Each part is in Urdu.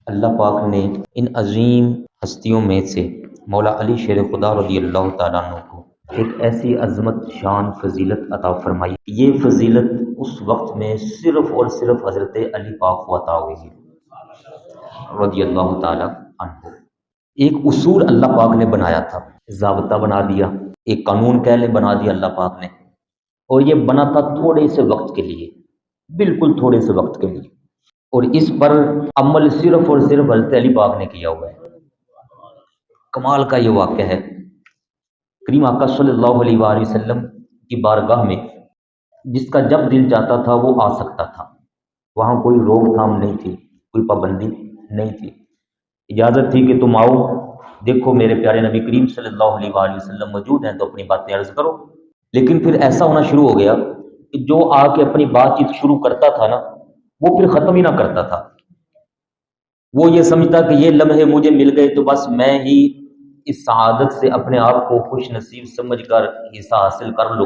اللہ پاک نے ان عظیم ہستیوں میں سے مولا علی شیر خدا رضی اللہ تعالیٰ عنہ کو ایک ایسی عظمت شان فضیلت عطا فرمائی. یہ فضیلت اس وقت میں صرف اور صرف حضرت علی پاک کو عطا ہوئی ہے رضی اللہ تعالیٰ عنہ. ایک اصول اللہ پاک نے بنایا تھا، ضابطہ بنا دیا، ایک قانون کہہ لیں بنا دیا اللہ پاک نے، اور یہ بنا تھا تھوڑے سے وقت کے لیے، بالکل تھوڑے سے وقت کے لیے، اور اس پر عمل صرف اور صرف حضرت علی پاک نے کیا ہوا ہے. کمال کا یہ واقعہ ہے. کریم آقا صلی اللہ علیہ وآلہ وسلم کی بارگاہ میں جس کا جب دل چاہتا تھا وہ آ سکتا تھا. وہاں کوئی روک تھام نہیں تھی، کوئی پابندی نہیں تھی. اجازت تھی کہ تم آؤ، دیکھو میرے پیارے نبی کریم صلی اللہ علیہ وآلہ وسلم موجود ہیں تو اپنی باتیں عرض کرو. لیکن پھر ایسا ہونا شروع ہو گیا کہ جو آ کے اپنی بات چیت شروع کرتا تھا نا، وہ پھر ختم ہی نہ کرتا تھا. وہ یہ سمجھتا کہ یہ لمحے مجھے مل گئے تو بس میں ہی اس سعادت سے اپنے آپ کو خوش نصیب سمجھ کر حصہ حاصل کر لو.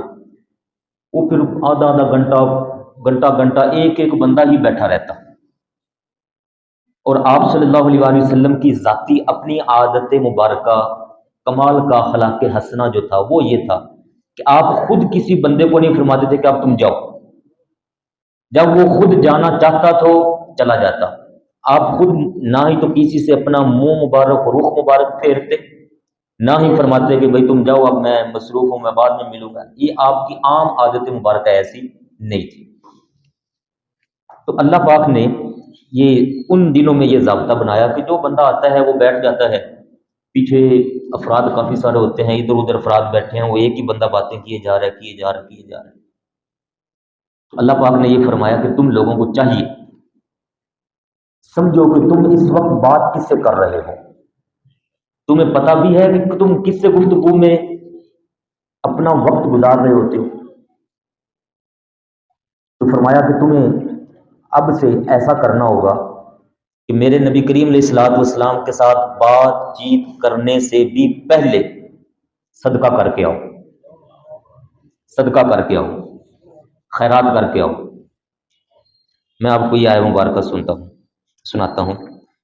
وہ پھر آدھا آدھا گھنٹہ ایک ایک بندہ ہی بیٹھا رہتا. اور آپ صلی اللہ علیہ وآلہ وسلم کی ذاتی اپنی عادت مبارکہ، کمال کا اخلاق حسنہ جو تھا وہ یہ تھا کہ آپ خود کسی بندے کو نہیں فرماتے تھے کہ اب تم جاؤ. جب وہ خود جانا چاہتا تو چلا جاتا. آپ خود نہ ہی تو کسی سے اپنا منہ مبارک رخ مبارک پھیرتے، نہ ہی فرماتے کہ بھائی تم جاؤ اب میں مصروف ہوں میں بعد میں ملوں گا. یہ آپ کی عام عادت مبارکہ ایسی نہیں تھی. تو اللہ پاک نے یہ ان دنوں میں یہ ضابطہ بنایا کہ جو بندہ آتا ہے وہ بیٹھ جاتا ہے. پیچھے افراد کافی سارے ہوتے ہیں، ادھر ادھر افراد بیٹھے ہیں، وہ ایک ہی بندہ باتیں کیے جا رہا ہے. تو اللہ پاک نے یہ فرمایا کہ تم لوگوں کو چاہیے سمجھو کہ تم اس وقت بات کس سے کر رہے ہو. تمہیں پتہ بھی ہے کہ تم کس سے گفتگو میں اپنا وقت گزار رہے ہوتے ہو. تو فرمایا کہ تمہیں اب سے ایسا کرنا ہوگا کہ میرے نبی کریم علیہ الصلوۃ والسلام کے ساتھ بات چیت کرنے سے بھی پہلے صدقہ کر کے آؤ، صدقہ کر کے آؤ، خیرات کر کے آؤ. میں آپ کو یہ آیہ مبارکہ سناتا ہوں.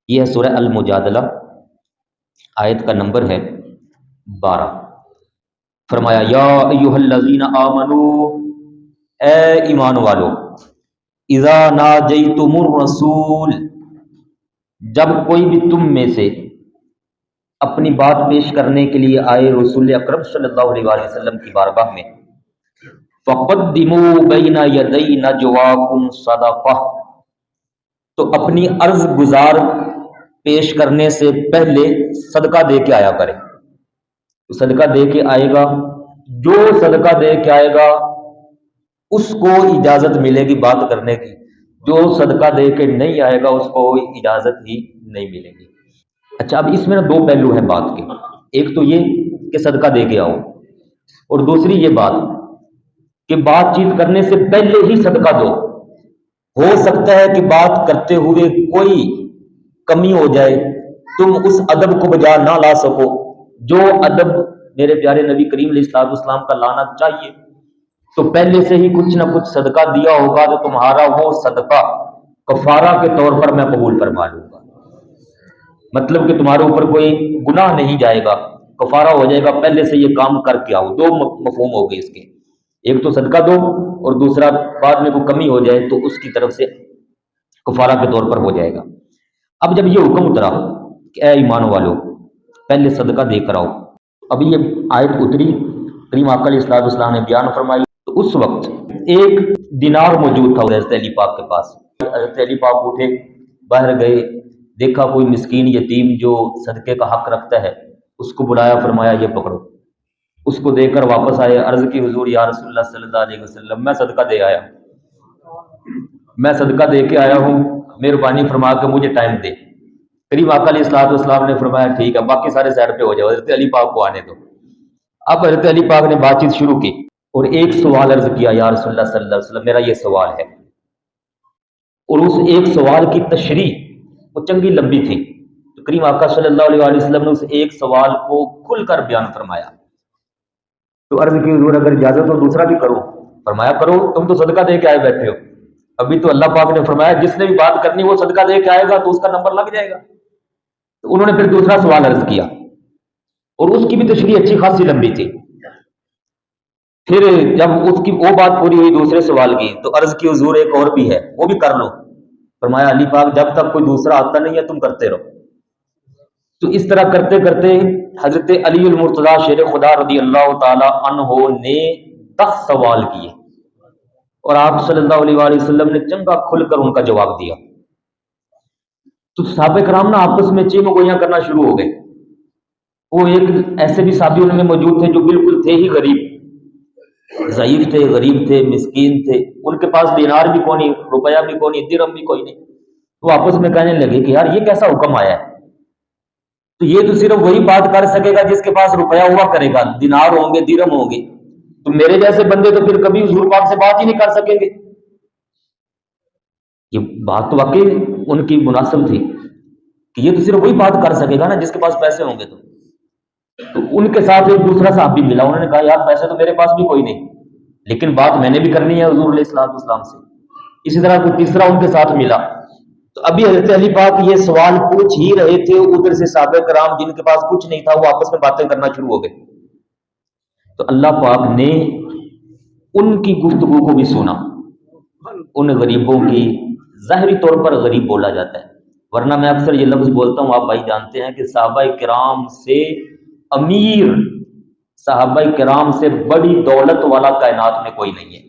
یہ ہے سورہ المجادلہ، آیت کا نمبر ہے 12. فرمایا یا ایھا الذین آمنو، اے ایمان والو، اذا ناجیتم الرسول، جب کوئی بھی تم میں سے اپنی بات پیش کرنے کے لیے آئے رسول اکرم صلی اللہ علیہ وآلہ وسلم کی بارگاہ میں، فقدموا بین یدی نجواکم صدقہ، تو اپنی عرض گزار پیش کرنے سے پہلے صدقہ دے کے آیا کرے. تو صدقہ دے کے آئے گا، جو صدقہ دے کے آئے گا اس کو اجازت ملے گی بات کرنے کی، جو صدقہ دے کے نہیں آئے گا اس کو اجازت ہی نہیں ملے گی. اچھا، اب اس میں نا دو پہلو ہیں بات کے. ایک تو یہ کہ صدقہ دے کے آؤ، اور دوسری یہ بات کہ بات چیت کرنے سے پہلے ہی صدقہ دو. ہو سکتا ہے کہ بات کرتے ہوئے کوئی کمی ہو جائے، تم اس ادب کو بجا نہ لا سکو جو ادب میرے پیارے نبی کریم علیہ الصلوۃ والسلام کا لانا چاہیے. تو پہلے سے ہی کچھ نہ کچھ صدقہ دیا ہوگا تو تمہارا وہ صدقہ کفارہ کے طور پر میں قبول فرما لوں گا. مطلب کہ تمہارے اوپر کوئی گناہ نہیں جائے گا، کفارہ ہو جائے گا. پہلے سے یہ کام کر کے آؤ. دو مفہوم ہو گئے اس کے، ایک تو صدقہ دو، اور دوسرا بعد میں کوئی کمی ہو جائے تو اس کی طرف سے کفارہ کے طور پر ہو جائے گا. اب جب یہ حکم اترا کہ اے ایمان والو پہلے صدقہ دے کر آؤ، ابھی یہ آیت اتری، کریم آقا علیہ الصلوۃ والسلام نے بیان فرمائی. تو اس وقت ایک دینار موجود تھا حضرت علی پاک کے پاس. حضرت علی پاک اٹھے، باہر گئے، دیکھا کوئی مسکین یتیم جو صدقے کا حق رکھتا ہے، اس کو بلایا، فرمایا یہ پکڑو. اس کو دے کر واپس آئے، عرض کی حضور یا رسول اللہ صلی اللہ علیہ وسلم میں صدقہ دے آیا، میں صدقہ دے کے آیا ہوں، مہربانی فرما کے مجھے ٹائم دے. کریم آقا علیہ الصلوۃ والسلام نے فرمایا ٹھیک ہے، باقی سارے سائڈ پہ ہو جاؤ، حضرت علی پاک کو آنے دو. اب حضرت علی پاک نے بات چیت شروع کی اور ایک سوال عرض کیا، یا رسول اللہ صلی اللہ علیہ وسلم میرا یہ سوال ہے. اور اس ایک سوال کی تشریح وہ چنگی لمبی تھی. تو کریم آقا صلی اللہ علیہ وآلہ وسلم نے اس ایک سوال کو کھل کر بیان فرمایا. تو عرض کی حضور اگر اجازت ہو دوسرا بھی کروں؟ فرمایا کرو، تم تو صدقہ دے کے آئے بیٹھے ہو. ابھی تو اللہ پاک نے فرمایا جس نے بھی بات کرنی وہ صدقہ دے کے آئے گا تو اس کا نمبر لگ جائے گا. تو انہوں نے پھر دوسرا سوال عرض کیا اور اس کی بھی تشریح اچھی خاصی لمبی تھی. پھر جب اس کی وہ بات پوری ہوئی دوسرے سوال کی تو عرض کی حضور ایک اور بھی ہے وہ بھی کر لو. فرمایا علی پاک جب تک کوئی دوسرا آتا نہیں ہے تم کرتے رہو. تو اس طرح کرتے کرتے حضرت علی المرتضیٰ شیر خدا رضی اللہ تعالی عنہ نے 10 سوال کیے اور آپ صلی اللہ علیہ وآلہ وسلم نے چنگا کھل کر ان کا جواب دیا. تو صحابہ کرام نا آپس میں چیم گوئیاں کرنا شروع ہو گئے. وہ ایک ایسے بھی صحابی ان میں موجود تھے جو بالکل تھے ہی غریب، ضعیف تھے، غریب تھے، مسکین تھے، ان کے پاس دینار بھی کوئی نہیں، روپیہ بھی کوئی نہیں، درہم بھی کوئی نہیں. وہ آپس میں کہنے لگے کہ یار یہ کیسا حکم آیا ہے؟ تو یہ تو صرف وہی بات کر سکے گا جس کے پاس روپیہ ہوا کرے گا، دینار ہوں گے، درہم ہوں گے. تو میرے جیسے بندے تو پھر کبھی حضور پاک سے بات ہی نہیں کر سکیں گے. یہ بات تو واقعی ان کی مناسب تھی کہ یہ تو صرف وہی بات کر سکے گا نا جس کے پاس پیسے ہوں گے. تو ان کے ساتھ ایک دوسرا صحابی ملا، انہوں نے کہا یار پیسے تو میرے پاس بھی کوئی نہیں لیکن بات میں نے بھی کرنی ہے حضور علیہ الصلوۃ والسلام سے. اسی طرح کوئی تیسرا ان کے ساتھ ملا. تو ابھی حضرت علی پاک یہ سوال پوچھ ہی رہے تھے، ادھر سے صحابہ کرام جن کے پاس کچھ نہیں تھا وہ آپس میں باتیں کرنا شروع ہو گئے. تو اللہ پاک نے ان کی گفتگو کو بھی سنا، ان غریبوں کی. ظاہری طور پر غریب بولا جاتا ہے ورنہ میں اکثر یہ لفظ بولتا ہوں، آپ بھائی جانتے ہیں کہ صحابہ کرام سے امیر، صحابہ کرام سے بڑی دولت والا کائنات میں کوئی نہیں ہے،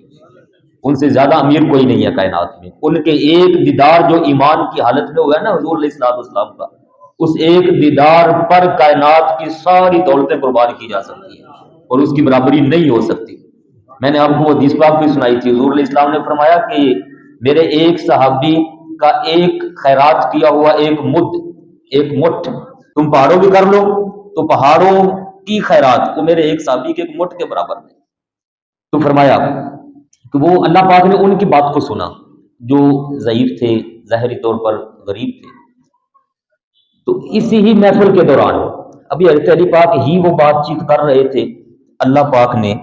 ان سے زیادہ امیر کوئی نہیں ہے کائنات میں. ان کے ایک دیدار جو ایمان کی حالت میں ہوا ہے نا حضور علیہ الصلوۃ والسلام کا، اس ایک دیدار پر کائنات کی ساری دولتیں قربان کی جا سکتی ہیں اور اس کی برابری نہیں ہو سکتی. میں نے آپ کو وہ حدیث پاک بھی سنائی تھی، حضور علیہ السلام نے فرمایا کہ میرے ایک صحابی کا ایک خیرات کیا ہوا ایک مٹھ تم پہاڑوں بھی کر لو تو پہاڑوں کی خیرات وہ میرے ایک صحابی کے ایک مٹھ کے برابر ہے. تو فرمایا کہ وہ اللہ پاک نے ان کی بات کو سنا جو ضعیف تھے، ظاہری طور پر غریب تھے. تو اسی ہی محفل کے دوران ابھی حضرت علی پاک ہی وہ بات چیت کر رہے تھے، اللہ پاک نے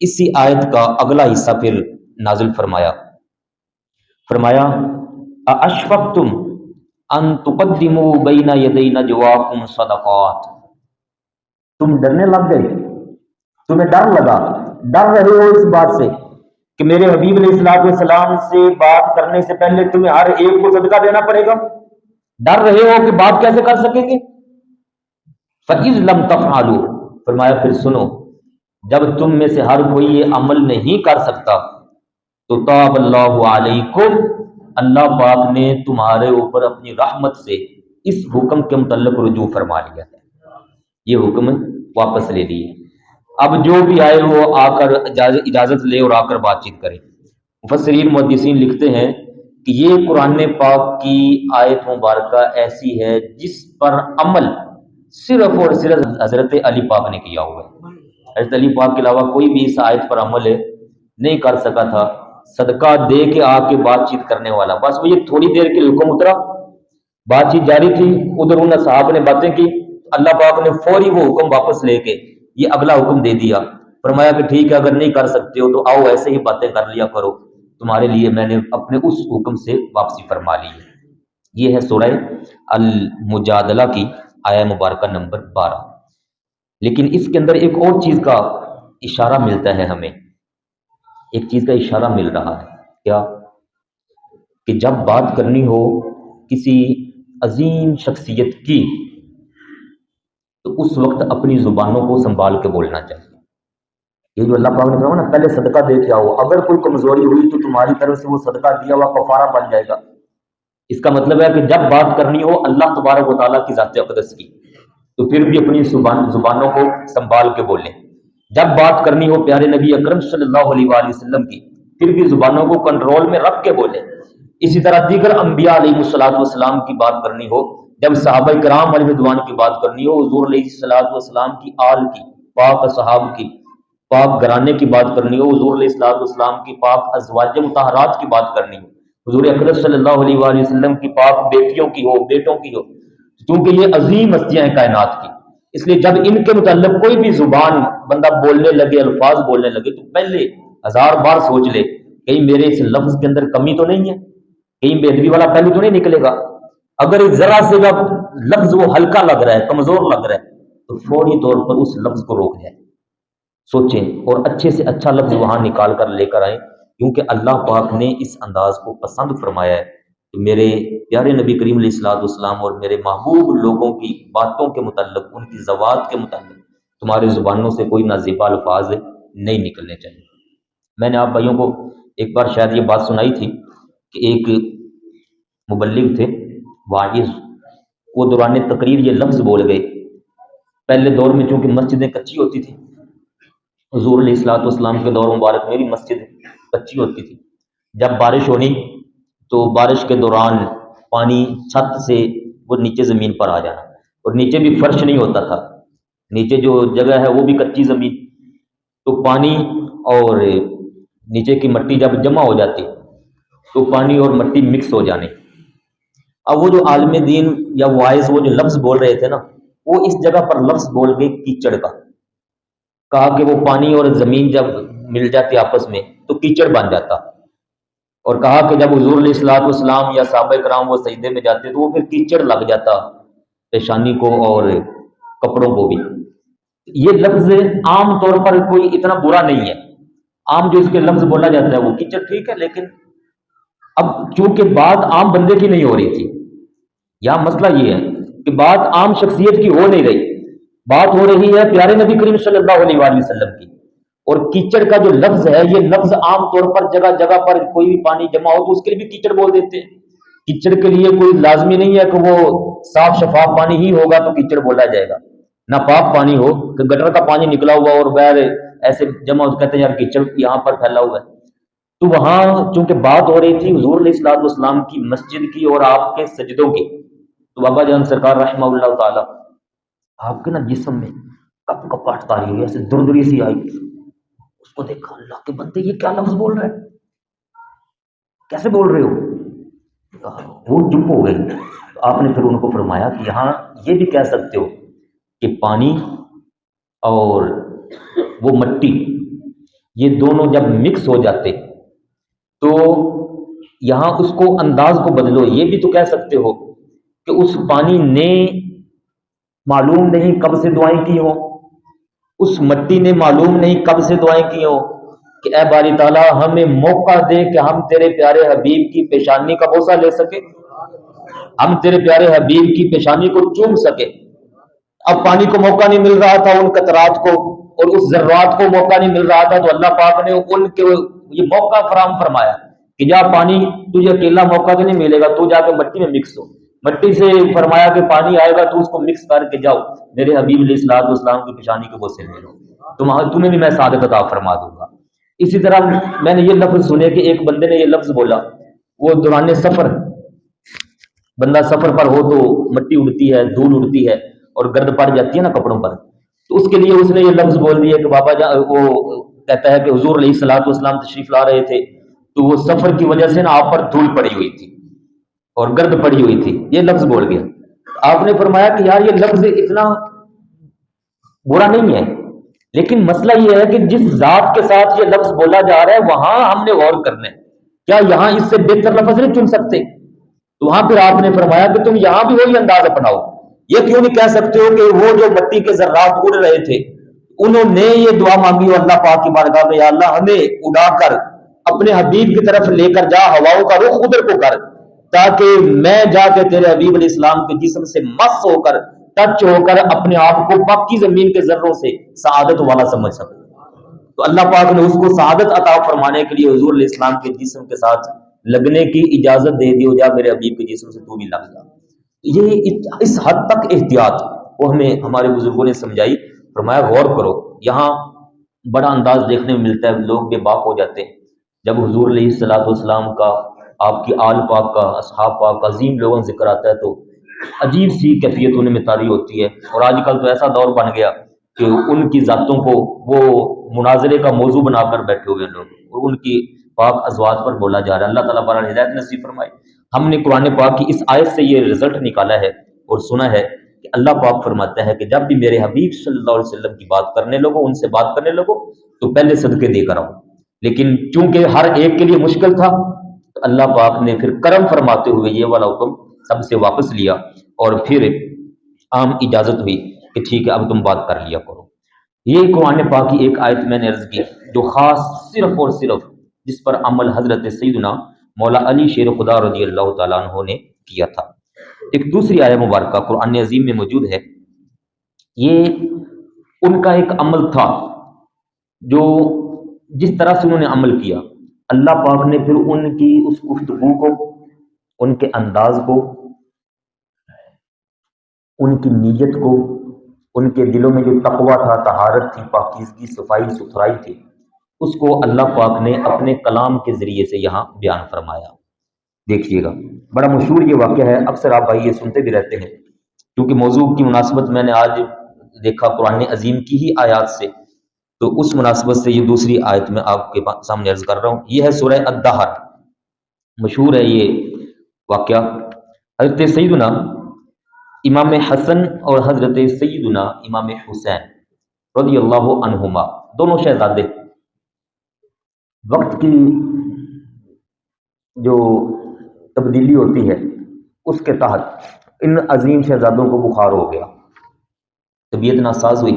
اسی آیت کا اگلا حصہ پھر نازل فرمایا. فرمایا اشفقتم ان تقدموا بین یدی نجواکم صدقات، تم ڈرنے لگ گئے، تمہیں ڈر لگا، ڈر رہے ہو اس بات سے کہ میرے حبیب علیہ الصلوۃ والسلام سے بات کرنے سے پہلے تمہیں ہر ایک کو صدقہ دینا پڑے گا، ڈر رہے ہو کہ بات کیسے کر سکیں گے. فَإِذْ لَمْ تَفْعَلُوا، فرمایا پھر سنو، جب تم میں سے ہر کوئی یہ عمل نہیں کر سکتا تو تاب اللہ علیکم، اللہ پاک نے تمہارے اوپر اپنی رحمت سے اس حکم کے متعلق رجوع فرما لیا ہے، یہ حکم واپس لے لیے. اب جو بھی آئے وہ آ کر اجازت لے اور آ کر بات چیت کرے. مفسرین محدثین لکھتے ہیں کہ یہ قرآن پاک کی آیت مبارکہ ایسی ہے جس پر عمل صرف اور صرف حضرت علی پاک نے کیا ہوا ہے. حضرت علی پاک کے علاوہ کوئی بھی اس آیت پر عمل نہیں کر سکا تھا. صدقہ دے کے آ کے بات چیت کرنے والا، بس وہ یہ تھوڑی دیر کے لیے حکم اترا، بات چیت جاری تھی، ادھر ان صحابہ نے باتیں کی، اللہ پاک نے فوری وہ حکم واپس لے کے یہ اگلا حکم دے دیا. فرمایا کہ ٹھیک ہے اگر نہیں کر سکتے ہو تو آؤ ایسے ہی باتیں کر لیا کرو، تمہارے لیے میں نے اپنے اس حکم سے واپسی فرما لی ہے. یہ ہے سورہ المجادلہ کی آیہ مبارکہ نمبر 12. لیکن اس کے اندر ایک اور چیز کا اشارہ ملتا ہے ہمیں، ایک چیز کا اشارہ مل رہا ہے، کیا؟ کہ جب بات کرنی ہو کسی عظیم شخصیت کی تو اس وقت اپنی زبانوں کو سنبھال کے بولنا چاہیے. یہ جو اللہ پاک نے کہا نا پہلے صدقہ دے کے آؤ، اگر کوئی کمزوری ہوئی تو تمہاری طرف سے وہ صدقہ دیا ہوا کفارہ بن جائے گا. اس کا مطلب ہے کہ جب بات کرنی ہو اللہ تبارک و تعالیٰ کی ذات اقدس کی تو پھر بھی اپنی زبانوں کو سنبھال کے بولیں. جب بات کرنی ہو پیارے نبی اکرم صلی اللہ علیہ وآلہ وسلم کی پھر بھی زبانوں کو کنٹرول میں رکھ کے بولیں. اسی طرح دیگر انبیاء علیہ الصلوۃ والسلام کی بات کرنی ہو، جب صحابہ کرام علیہ رضوان کی بات کرنی ہو، حضور علیہ الصلوۃ والسلام کی آل کی، پاک صحاب کی، پاک گھرانے کی بات کرنی ہو، حضور علیہ الصلوۃ والسلام کی پاک ازواج مطہرات کی بات کرنی ہو، حضور اکرم صلی اللہ علیہ وآلہ وسلم کی پاک بیٹیوں کی ہو، بیٹوں کی ہو، کیونکہ یہ عظیم ہستیاں ہیں کائنات کی. اس لیے جب ان کے متعلق کوئی بھی زبان بندہ بولنے لگے، الفاظ بولنے لگے تو پہلے 1000 بار سوچ لے کہیں میرے اس لفظ کے اندر کمی تو نہیں ہے، کہیں بے ادبی والا پہلو تو نہیں نکلے گا؟ اگر ایک ذرا سے جب لفظ وہ ہلکا لگ رہا ہے، کمزور لگ رہا ہے، تو فوری طور پر اس لفظ کو روک جائیں، سوچیں اور اچھے سے اچھا لفظ وہاں نکال کر لے کر آئیں، کیونکہ اللہ پاک نے اس انداز کو پسند فرمایا ہے کہ میرے پیارے نبی کریم علیہ الصلوۃ والسلام اور میرے محبوب لوگوں کی باتوں کے متعلق، ان کی زوات کے متعلق تمہاری زبانوں سے کوئی نازیبا الفاظ نہیں نکلنے چاہیے۔ میں نے آپ بھائیوں کو ایک بار شاید یہ بات سنائی تھی کہ ایک مبلغ تھے، واعظ، وہ دوران تقریر یہ لفظ بول گئے۔ پہلے دور میں چونکہ مسجدیں کچی ہوتی تھیں، حضور علیہ الصلوۃ والسلام کے دور مبارک میں بھی مسجد کچی ہوتی تھی، جب بارش ہونی تو بارش کے دوران پانی چھت سے وہ نیچے زمین پر آ جانا، اور نیچے بھی فرش نہیں ہوتا تھا، نیچے جو جگہ ہے وہ بھی کچی زمین، تو پانی اور نیچے کی مٹی جب جمع ہو جاتی تو پانی اور مٹی مکس ہو جانے۔ اب وہ جو عالم دین یا وائز وہ جو لفظ بول رہے تھے نا، وہ اس جگہ پر لفظ بول گئے کیچڑ کا، کہا کہ وہ پانی اور زمین جب مل جاتی آپس میں تو کیچڑ بن جاتا، اور کہا کہ جب حضور علیہ الصلوۃ والسلام یا صحابہ کرام وہ سجدے میں جاتے تو وہ پھر کیچڑ لگ جاتا پیشانی کو اور کپڑوں کو بھی۔ یہ لفظ عام طور پر کوئی اتنا برا نہیں ہے، عام جو اس کے لفظ بولا جاتا ہے وہ کیچڑ ٹھیک ہے، لیکن اب چونکہ بات عام بندے کی نہیں ہو رہی تھی، یہاں مسئلہ یہ ہے کہ بات عام شخصیت کی ہو نہیں رہی، بات ہو رہی ہے پیارے نبی کریم صلی اللہ علیہ وآلہ وسلم کی، اور کیچڑ کا جو لفظ ہے یہ لفظ عام طور پر جگہ جگہ پر کوئی بھی پانی جمع ہو تو اس کے لیے بھی کیچڑ بول دیتے ہیں۔ کیچڑ کے لیے کوئی لازمی نہیں ہے کہ وہ صاف شفاف پانی ہی ہوگا تو کیچڑ بولا جائے گا، نہ پاک پانی ہو کہ گٹر کا پانی نکلا ہوا اور بہر ایسے جمع ہو، کہتے ہیں یار کیچڑ یہاں پر پھیلا ہوا ہے۔ تو وہاں چونکہ بات ہو رہی تھی حضور علیہ الصلوۃ والسلام کی مسجد کی اور آپ کے سجدوں کی، تو بابا جان سرکار رحمہ اللہ تعالی آپ کے نا جسم میں کپ کپاہٹ تاری ہوئی، ایسے دردری سی آئی، اس کو دیکھا، اللہ کے بندے یہ کیا لفظ بول رہے ہیں، کیسے بول رہے ہو؟ وہ چپ ہو گئی۔ آپ نے پھر ان کو فرمایا کہ یہاں یہ بھی کہہ سکتے ہو کہ پانی اور وہ مٹی یہ دونوں جب مکس ہو جاتے تو یہاں اس کو انداز کو بدلو، یہ بھی تو کہہ سکتے ہو کہ اس پانی نے معلوم نہیں کب سے دعائیں کی ہوں، اس مٹی نے معلوم نہیں کب سے دعائیں کی ہوں کہ اے باری تعالیٰ ہمیں موقع دے کہ ہم تیرے پیارے حبیب کی پیشانی کا بوسہ لے سکے، ہم تیرے پیارے حبیب کی پیشانی کو چوم سکے۔ اب پانی کو موقع نہیں مل رہا تھا، ان قطرات کو اور اس ذرات کو موقع نہیں مل رہا تھا، تو اللہ پاک نے ان کے یہ موقع فراہم فرمایا کہ جا پانی تجھے اکیلا موقع تو نہیں ملے گا، تو جا کے مٹی میں مکس ہو، مٹی سے فرمایا کہ پانی آئے گا تو اس کو مکس کر کے جاؤ میرے حبیب علیہ الصلوۃ والسلام کی پیشانی کے بوسے لے لو، تمہیں بھی میں سعادت عطا فرما دوں گا۔ اسی طرح میں نے یہ لفظ سنے کہ ایک بندے نے یہ لفظ بولا، وہ دوران سفر، بندہ سفر پر ہو تو مٹی اڑتی ہے، دھول اڑتی ہے اور گرد پڑ جاتی ہے نا کپڑوں پر، تو اس کے لیے اس نے یہ لفظ بول دیا کہ بابا جان، وہ کہتا ہے کہ حضور علیہ الصلوۃ والسلام تشریف لا رہے تھے تو وہ سفر کی وجہ سے نا آپ پر دھول پڑی ہوئی تھی اور گرد پڑی ہوئی تھی، یہ لفظ بول گیا۔ آپ نے فرمایا کہ یار یہ لفظ اتنا برا نہیں ہے، لیکن مسئلہ یہ ہے کہ جس ذات کے ساتھ یہ لفظ بولا جا رہا ہے وہاں ہم نے غور کرنا ہے، کیا یہاں اس سے بہتر لفظ نہیں چن سکتے؟ تو وہاں پھر آپ نے فرمایا کہ تم یہاں بھی وہی انداز اپناؤ، یہ کیوں نہیں کہہ سکتے ہو کہ وہ جو مٹی کے ذرات اڑ رہے تھے انہوں نے یہ دعا مانگی اور اللہ پاک کی بارگاہ میں، یا اللہ ہمیں اڑا کر اپنے حبیب کی طرف لے کر جا، ہواؤں کا رخ ادھر کو کر، تاکہ میں جا کے تیرے حبیب علیہ السلام کے جسم سے مس ہو کر، ٹچ ہو کر اپنے آپ کو باقی زمین کے ذروں سے سعادت والا سمجھ سکوں۔ تو اللہ پاک نے اس کو سعادت عطا فرمانے کے لیے حضور علیہ السلام کے جسم کے ساتھ لگنے کی اجازت دے دی، ہو جا میرے حبیب کے جسم سے تو بھی لگ جا۔ یہ اس حد تک احتیاط وہ ہمیں ہمارے بزرگوں نے سمجھائی، فرمایا غور کرو۔ یہاں بڑا انداز دیکھنے میں ملتا ہے، لوگ بے باک ہو جاتے ہیں جب حضور علیہ الصلوۃ والسلام کا، آپ کی آل پاک کا، اصحاب پاک کا، عظیم لوگوں کا ذکر آتا ہے تو عجیب سی کیفیت انہیں میں طاری ہوتی ہے، اور آج کل تو ایسا دور بن گیا کہ ان کی ذاتوں کو وہ مناظرے کا موضوع بنا کر بیٹھے ہوئے لوگ، اور ان کی پاک ازواج پر بولا جا رہا ہے۔ اللہ تعالیٰ بہرحال ہدایت نصیب فرمائے۔ ہم نے قرآن پاک کی اس آیت سے یہ رزلٹ نکالا ہے اور سنا ہے کہ اللہ پاک فرماتا ہے کہ جب بھی میرے حبیب صلی اللہ علیہ وسلم کی بات کرنے لگو، ان سے بات کرنے لگو تو پہلے صدقے دے کر آؤ، لیکن چونکہ ہر ایک کے لیے مشکل تھا تو اللہ پاک نے پھر کرم فرماتے ہوئے یہ والا حکم سب سے واپس لیا، اور پھر عام اجازت ہوئی کہ ٹھیک ہے اب تم بات کر لیا کرو۔ یہ قرآن پاک کی ایک آیت میں نے عرض کی جو خاص صرف اور صرف جس پر عمل حضرت سیدنا مولا علی شیر خدا رضی اللہ تعالیٰ عنہ نے کیا تھا۔ ایک دوسری آیت مبارکہ قرآن عظیم میں موجود ہے، یہ ان کا ایک عمل تھا جو جس طرح سے انہوں نے عمل کیا، اللہ پاک نے پھر ان کی اس گفتگو کو، ان کے انداز کو، ان کی نیت کو، ان کے دلوں میں جو تقویٰ تھا، طہارت تھی، پاکیزگی، صفائی ستھرائی تھی، اس کو اللہ پاک نے اپنے کلام کے ذریعے سے یہاں بیان فرمایا۔ دیکھیے گا، بڑا مشہور یہ واقعہ ہے، اکثر آپ بھائی یہ سنتے بھی رہتے ہیں، کیونکہ موضوع کی مناسبت میں نے آج دیکھا قرآن عظیم کی ہی آیات سے، تو اس مناسبت سے یہ دوسری آیت میں آپ کے سامنے عرض کر رہا ہوں۔ یہ ہے سورہ الدہر، مشہور ہے یہ واقعہ۔ حضرت سیدنا امام حسن اور حضرت سیدنا امام حسین رضی اللہ عنہما، دونوں شہزادے، وقت کی جو تبدیلی ہوتی ہے اس کے تحت ان عظیم شہزادوں کو بخار ہو گیا، طبیعت ناساز ہوئی،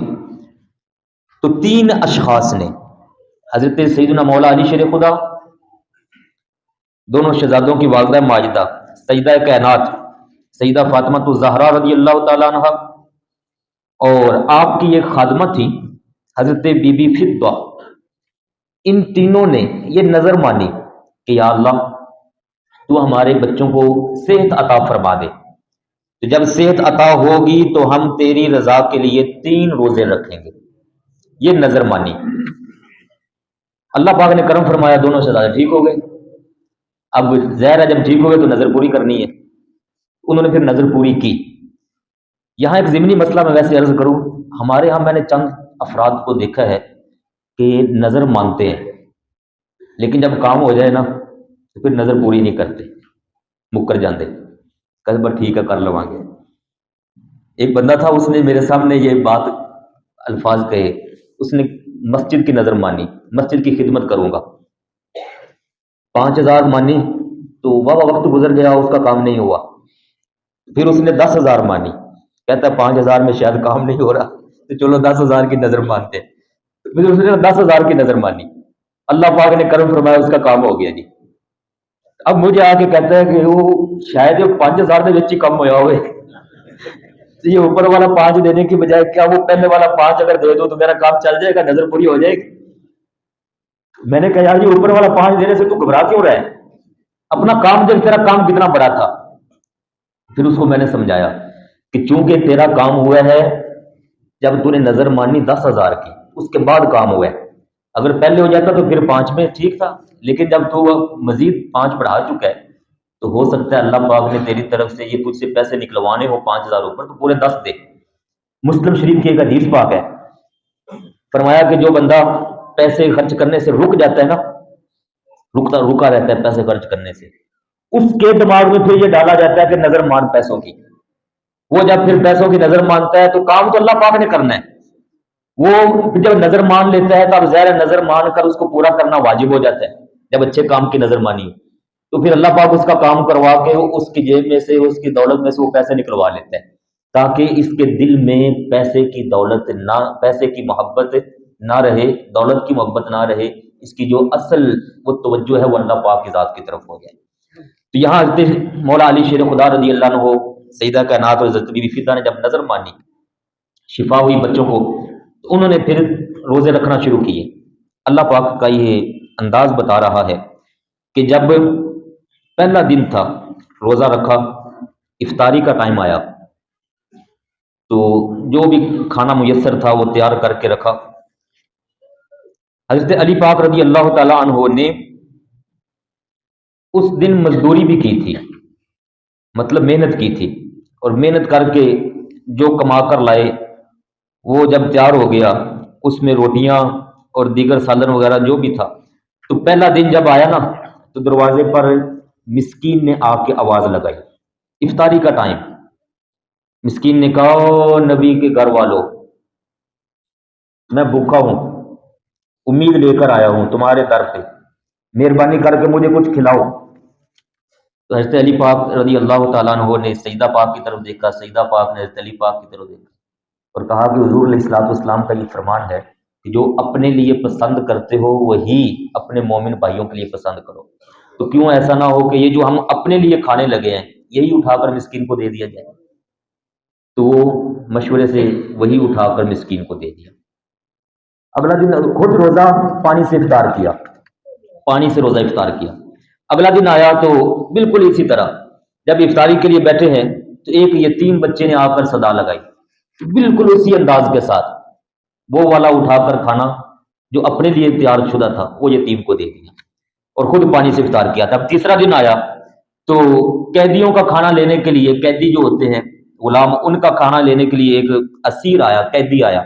تو تین اشخاص نے، حضرت سیدنا مولا علی شیر خدا، دونوں شہزادوں کی والدہ ماجدہ سیدہ کائنات سیدہ فاطمہ الزہرا رضی اللہ تعالیٰ عنہ، اور آپ کی ایک خادمہ تھی حضرت بی بی فضہ، ان تینوں نے یہ نظر مانی کہ یا اللہ تو ہمارے بچوں کو صحت عطا فرما دے، تو جب صحت عطا ہوگی تو ہم تیری رضا کے لیے 3 روزے رکھیں گے۔ یہ نظر مانی، اللہ پاک نے کرم فرمایا، دونوں شہزادے ٹھیک ہو گئے۔ اب ظاہر ہے جب ٹھیک ہو گئے تو نظر پوری کرنی ہے، انہوں نے پھر نظر پوری کی۔ یہاں ایک ضمنی مسئلہ میں ویسے عرض کروں، ہمارے ہاں میں نے چند افراد کو دیکھا ہے کہ نظر مانتے ہیں، لیکن جب کام ہو جائے نا تو پھر نظر پوری نہیں کرتے، مکر جاندے، کہتے بس ٹھیک ہے کر لواں گے۔ ایک بندہ تھا، اس نے میرے سامنے یہ بات الفاظ کہے، اس نے مسجد کی نظر مانی، مسجد کی خدمت کروں گا، 5000 مانی تو واہ وقت گزر گیا، اس کا کام نہیں ہوا۔ پھر اس نے 10,000 مانی، کہتا ہے 5000 میں شاید کام نہیں ہو رہا تو چلو 10,000 کی نظر مانتے۔ پھر اس نے 10,000 کی نظر مانی، اللہ پاک نے کرم فرمایا، اس کا کام ہو گیا جی۔ اب مجھے آ کے کہتا ہے کہ وہ شاید 5,000 میں بچی کم ہوا ہوئے، تو یہ اوپر والا 5 دینے کی بجائے کیا وہ پہلے والا 5 اگر دے دو تو میرا کام چل جائے گا، نظر پوری ہو جائے گی۔ میں نے کہا یار یہ اوپر والا 5 دینے سے تو گھبرا کیوں رہا ہے، اپنا کام دیکھ، تیرا کام کتنا بڑا تھا۔ پھر اس کو میں نے سمجھایا کہ چونکہ تیرا کام ہوا ہے جب تو نے نظر مانی 10,000 کی، اس کے بعد کام ہوا ہے، اگر پہلے ہو جاتا تو پھر 5 میں ٹھیک تھا، لیکن جب تو مزید 5 بڑھا چکا ہے تو ہو سکتا ہے اللہ پاک نے تیری طرف سے یہ تجھ سے پیسے نکلوانے ہو 5,000 اوپر، تو پورے 10 دے۔ مسلم شریف کی ایک حدیث پاک ہے، فرمایا کہ جو بندہ پیسے خرچ کرنے سے رک جاتا ہے نا، رکا رہتا ہے پیسے خرچ کرنے سے، اس کے دماغ میں پھر یہ ڈالا جاتا ہے کہ نظر مان پیسوں کی، وہ جب پھر پیسوں کی نظر مانتا ہے تو کام تو اللہ پاک نے کرنا ہے، وہ جب نظر مان لیتا ہے تو اب ظاہر نظر مان کر اس کو پورا کرنا واجب ہو جاتا ہے، جب اچھے کام کی نظر مانی تو پھر اللہ پاک اس کا کام کروا کے اس کی جیب میں سے، اس کی دولت میں سے وہ پیسے نکلوا لیتا ہے، تاکہ اس کے دل میں پیسے کی دولت نہ، پیسے کی محبت نہ رہے، دولت کی محبت نہ رہے، اس کی جو اصل وہ توجہ ہے وہ اللہ پاک کی ذات کی طرف ہو جائے۔ تو یہاں حضرت مولا علی شیر خدا رضی اللہ عنہ، سیدہ کائنات اور حضرت بی بی فضہ نے جب نظر مانی، شفا ہوئی بچوں کو، تو انہوں نے پھر روزے رکھنا شروع کیے۔ اللہ پاک کا یہ انداز بتا رہا ہے کہ جب پہلا دن تھا، روزہ رکھا، افطاری کا ٹائم آیا تو جو بھی کھانا میسر تھا وہ تیار کر کے رکھا۔ حضرت علی پاک رضی اللہ تعالی عنہ نے اس دن مزدوری بھی کی تھی، مطلب محنت کی تھی، اور محنت کر کے جو کما کر لائے وہ جب تیار ہو گیا، اس میں روٹیاں اور دیگر سالن وغیرہ جو بھی تھا، تو پہلا دن جب آیا نا تو دروازے پر مسکین نے آ کے آواز لگائی، افطاری کا ٹائم، مسکین نے کہا او نبی کے گھر والوں، میں بھوکا ہوں، امید لے کر آیا ہوں تمہارے در پہ، مہربانی کر کے مجھے کچھ کھلاؤ۔ تو حضرت علی پاک رضی اللہ تعالیٰ عنہ نے سیدہ پاک کی طرف دیکھا، سیدہ پاک نے حضرت علی پاک کی طرف دیکھا اور کہا کہ حضور علیہ الصلوۃ والسلام کا یہ فرمان ہے کہ جو اپنے لیے پسند کرتے ہو وہی اپنے مومن بھائیوں کے لیے پسند کرو، تو کیوں ایسا نہ ہو کہ یہ جو ہم اپنے لیے کھانے لگے ہیں یہی اٹھا کر مسکین کو دے دیا جائے۔ تو وہ مشورے سے وہی اٹھا کر مسکین کو دے دیا۔ اگلا دن خود روزہ پانی سے افطار کیا، پانی سے روزہ افطار کیا۔ اگلا دن آیا تو بالکل اسی طرح جب افطاری کے لیے بیٹھے ہیں تو ایک یتیم بچے نے آ کر صدا لگائی، بالکل اسی انداز کے ساتھ وہ والا اٹھا کر کھانا جو اپنے لیے تیار شدہ تھا وہ یتیم کو دے دیا اور خود پانی سے افطار کیا تھا۔ اب تیسرا دن آیا تو قیدیوں کا کھانا لینے کے لیے، قیدی جو ہوتے ہیں غلام، ان کا کھانا لینے کے لیے ایک اسیر آیا، قیدی آیا،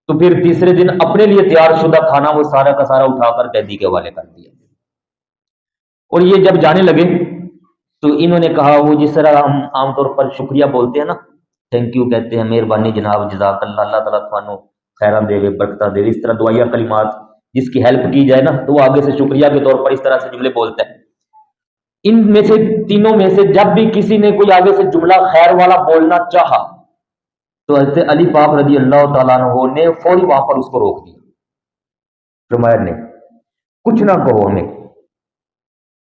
تو پھر تیسرے دن اپنے لیے تیار شدہ کھانا وہ سارا کا سارا اٹھا کر قیدی کے حوالے کر دیا۔ اور یہ جب جانے لگے تو انہوں نے کہا، وہ جس طرح ہم عام طور پر شکریہ بولتے ہیں نا، تھینک یو کہتے ہیں، مہربانی جناب، جزاک اللہ، اللہ تعالیٰ تمہانوں خیران دے، برکتہ دے، اس طرح دعائیہ کلمات جس کی ہیلپ کی جائے نا تو وہ آگے سے شکریہ کے طور پر اس طرح سے جملے بولتا ہے۔ ان میں سے تینوں میں سے جب بھی کسی نے کوئی آگے سے جملہ خیر والا بولنا چاہا تو حضرت علی پاک رضی اللہ تعالیٰ عنہ نے فوری وہاں پر اس کو روک دیا، فرمایا نے کچھ نہ کہو،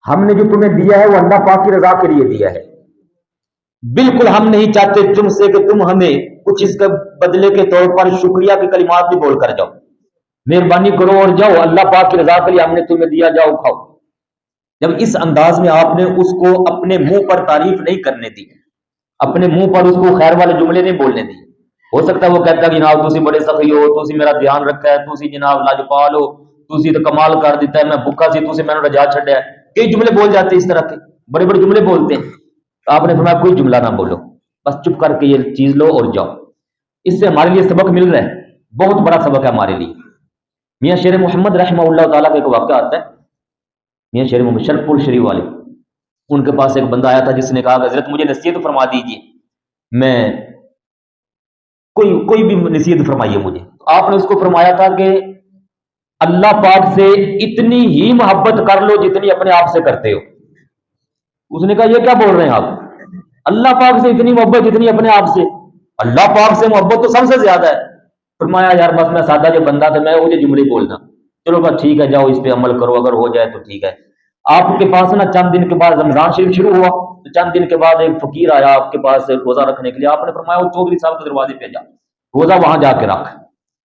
ہم نے جو تمہیں دیا ہے وہ اللہ پاک کی رضا کے لیے دیا ہے، بالکل ہم نہیں چاہتے تم سے کہ تم ہمیں کچھ اس کے بدلے کے طور پر شکریہ کے کلمات بھی بول کر جاؤ، مہربانی کرو اور جاؤ، اللہ پاک کی رضا کے لیے ہم نے تمہیں دیا، جاؤ کھاؤ۔ جب اس انداز میں آپ نے اس کو اپنے منہ پر تعریف نہیں کرنے دی، اپنے منہ پر اس کو خیر والے جملے نہیں بولنے دی، ہو سکتا ہے وہ کہتا کہ جناب تسی بڑے سخی ہو، تسی میرا دھیان رکھا ہے، تسی جناب لاجپال ہو، تسی تو کمال کر دیتا ہے، میں بھوکا سی تسی میں نے رجا چھڈیا ہے، کئی جملے بول جاتے ہیں اس طرح کے، بڑے بڑے جملے بولتے ہیں۔ آپ نے فرمایا کوئی جملہ نہ بولو، بس چپ کر کے یہ چیز لو اور جاؤ۔ اس سے ہمارے لیے سبق مل رہا ہے، بہت بڑا سبق ہے ہمارے لیے۔ میاں شیر محمد رحمہ اللہ تعالیٰ کا ایک واقعہ آتا ہے، میاں شیر محمد شرپور شریف والے، ان کے پاس ایک بندہ آیا تھا جس نے کہا کہ حضرت مجھے نصیحت فرما دیجیے، میں کوئی بھی نصیحت فرمائیے مجھے۔ آپ نے اس کو فرمایا تھا کہ اللہ پاک سے اتنی ہی محبت کر لو جتنی اپنے آپ سے کرتے ہو۔ اس نے کہا یہ کیا بول رہے ہیں آپ، اللہ پاک سے اتنی محبت جتنی اپنے آپ سے؟ اللہ پاک سے محبت تو سب سے زیادہ ہے۔ فرمایا یار بس میں سادہ جو بندہ تھا، میں مجھے جملے بولنا، چلو بس ٹھیک ہے، جاؤ اس پہ عمل کرو، اگر ہو جائے تو ٹھیک ہے۔ آپ کے پاس نا چند دن کے بعد رمضان شریف شروع ہوا تو چند دن کے بعد ایک فقیر آیا آپ کے پاس روزہ رکھنے کے لیے۔ آپ نے فرمایا وہ چودھری صاحب کے دروازے پہ جا، روزہ وہاں جا کے رکھ۔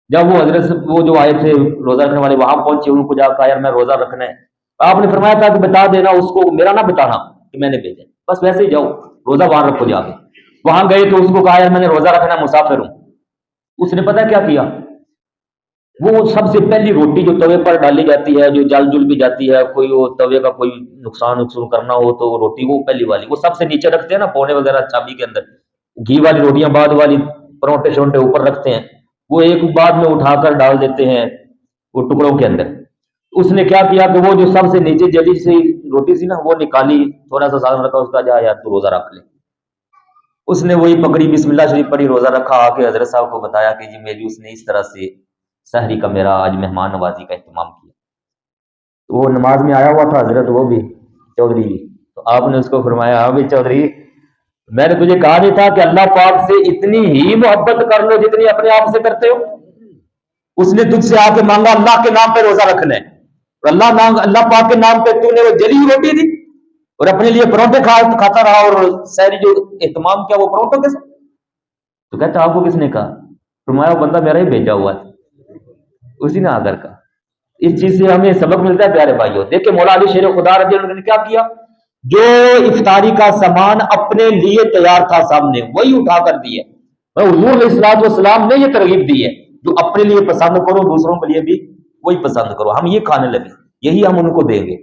جب وہ حضرت وہ جو آئے تھے روزہ رکھنے والے وہاں پہنچے، ان کو جا کہا یار میں روزہ رکھنا ہے۔ آپ نے فرمایا تھا کہ بتا دینا اس کو، میرا نہ بتانا کہ میں نے بھیجا، بس ویسے ہی جاؤ روزہ وہاں رکھو جا کے۔ وہاں گئے تو اس کو کہا یار میں نے روزہ رکھنا ہے، مسافر ہوں۔ اس نے پتہ کیا کیا، وہ سب سے پہلی روٹی جو توے پر ڈالی جاتی ہے، جو جل جل بھی جاتی ہے، کوئی وہ توے کا کوئی نقصان کرنا ہو تو وہ روٹی وہ پہلی والی وہ سب سے نیچے رکھتے ہیں نا، پونے وغیرہ چابی کے اندر، گھی والی روٹیاں بعد والی، پروٹے شونٹے اوپر رکھتے ہیں، وہ ایک بعد میں اٹھا کر ڈال دیتے ہیں وہ ٹکڑوں کے اندر۔ اس نے کیا کیا کہ وہ جو سب سے نیچے جلی سی روٹی سی نا وہ نکالی، تھوڑا سا سالن رکھا، اس کا جا یار تو روزہ رکھ لے۔ اس نے وہی پکڑی، بسم اللہ شریف پڑھی، روزہ رکھا، آ کے حضرت صاحب کو بتایا کہ جی میری اس نے اس طرح سے سحری کا میرا آج مہمان نوازی کا اہتمام کیا۔ وہ نماز میں آیا ہوا تھا حضرت، وہ بھی چودھری بھی، تو آپ نے اس کو فرمایا ہاں بھی چودھری، میں نے تجھے کہا نہیں تھا کہ اللہ پاک سے اتنی ہی محبت کر لو جتنی اپنے آپ سے کرتے ہو؟ اس نے تجھ سے آ کے مانگا اللہ کے نام پہ روزہ رکھنا ہے، اور اللہ پاک کے نام پہ تو نے وہ جلی ہوئی روٹی دی اور اپنے لیے پروٹے کھاتا رہا، اور سحری جو اہتمام کیا وہ پروٹوں کے ساتھ۔ تو کہتا آپ کو کس نے کہا؟ فرمایا وہ بندہ میرا ہی بھیجا ہوا ہے، اسی نے آ کر کہا۔ اس چیز سے ہمیں سبق ملتا ہے پیارے بھائیوں۔ دیکھیں مولا علی شیر خدا رضی اللہ عنہ نے کیا کیا، جو افطاری کا سامان اپنے لیے تیار تھا سامنے وہی اٹھا کر دیا۔ حضور علیہ الصلوۃ والسلام نے یہ ترغیب دی ہے، جو اپنے لیے پسند کرو دوسروں کے لیے بھی وہی پسند کرو۔ ہم یہ کھانے لگے، یہی ہم ان کو دیں گے،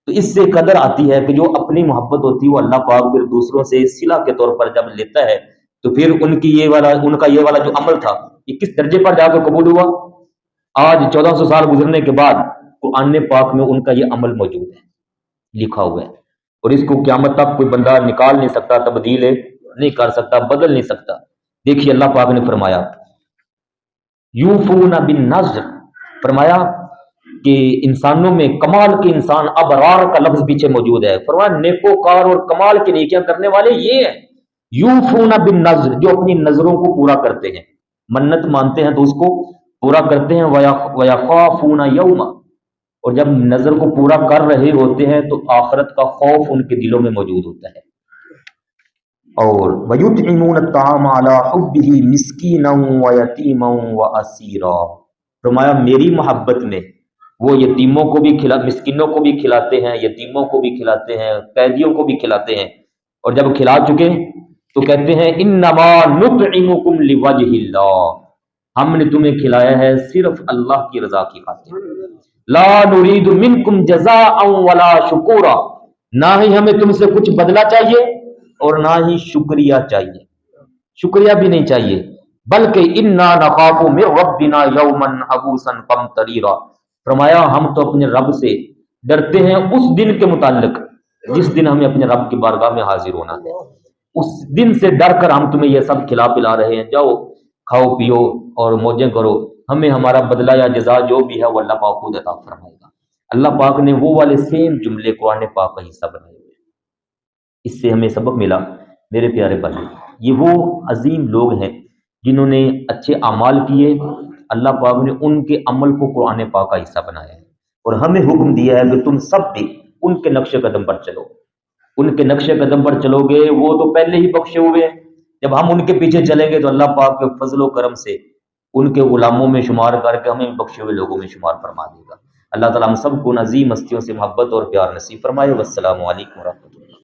تو اس سے قدر آتی ہے کہ جو اپنی محبت ہوتی ہے وہ اللہ پاک پھر دوسروں سے صلہ کے طور پر جب لیتا ہے تو پھر ان کا یہ والا جو عمل تھا یہ کس درجے پر جا کے قبول ہوا۔ آج 1400 سال گزرنے کے بعد قرآن پاک میں ان کا یہ عمل موجود ہے، لکھا ہوا ہے، اور اس کو قیامت تک کوئی بندہ نکال نہیں سکتا، تبدیل نہیں کر سکتا، بدل نہیں سکتا۔ دیکھیے اللہ پاک نے فرمایا یوفون بالنذر فرمایا کہ انسانوں میں کمال کے انسان، ابرار کا لفظ پیچھے موجود ہے، فرمایا نیکوکار اور کمال کی نیکیاں کرنے والے یہ ہیں یوفون بالنذر، جو اپنی نظروں کو پورا کرتے ہیں، منت مانتے ہیں تو اس کو پورا کرتے ہیں، ویخافون یوما، اور جب نظر کو پورا کر رہے ہوتے ہیں تو آخرت کا خوف ان کے دلوں میں موجود ہوتا ہے، اور وَيُطْعِمُونَ الطَّعَامَ عَلَىٰ حُبِّهِ مِسْكِينًا وَيَتِيمًا وَأَسِيرًا، فرمایا میری محبت میں وہ یتیموں کو بھی مسکینوں کو بھی کھلاتے ہیں، یتیموں کو بھی کھلاتے ہیں، قیدیوں کو بھی کھلاتے ہیں، اور جب کھلا چکے تو کہتے ہیں انما نطعمکم لوجہ اللہ، ہم نے تمہیں کھلایا ہے صرف اللہ کی رضا کی خاطر، لا نرید منکم جزاء ولا شکورا، نہ ہی ہمیں تم سے کچھ بدلہ چاہیے اور نہ ہی شکریہ چاہیے، شکریہ بھی نہیں چاہیے، بلکہ انا نخاف من ربنا یوما عبوسا قمطریرا، فرمایا ہم تو اپنے رب سے ڈرتے ہیں اس دن کے متعلق جس دن ہمیں اپنے رب کی بارگاہ میں حاضر ہونا ہے، اس دن سے ڈر کر ہم تمہیں یہ سب کھلا پلا رہے ہیں، جاؤ کھاؤ پیو اور موجیں کرو، ہمیں ہمارا بدلہ یا جزا جو بھی ہے وہ اللہ پاک خود عطا فرمائے گا۔ اللہ پاک نے وہ والے سیم جملے قرآن پاک کا حصہ بنائے ہوئے، اس سے ہمیں سبق ملا میرے پیارے بھائی، یہ وہ عظیم لوگ ہیں جنہوں نے اچھے اعمال کیے، اللہ پاک نے ان کے عمل کو قرآن پاک کا حصہ بنایا ہے، اور ہمیں حکم دیا ہے کہ تم سب بھی ان کے نقش قدم پر چلو، ان کے نقش قدم پر چلو گے، وہ تو پہلے ہی بخشے ہوئے ہیں، جب ہم ان کے پیچھے چلیں گے تو اللہ پاک کے فضل و کرم سے ان کے غلاموں میں شمار کر کے ہمیں بخشے ہوئے لوگوں میں شمار فرما دے گا۔ اللہ تعالیٰ ہم سب کو عظیم ہستیوں سے محبت اور پیار نصیب فرمائے۔ والسلام علیکم ورحمۃ اللہ۔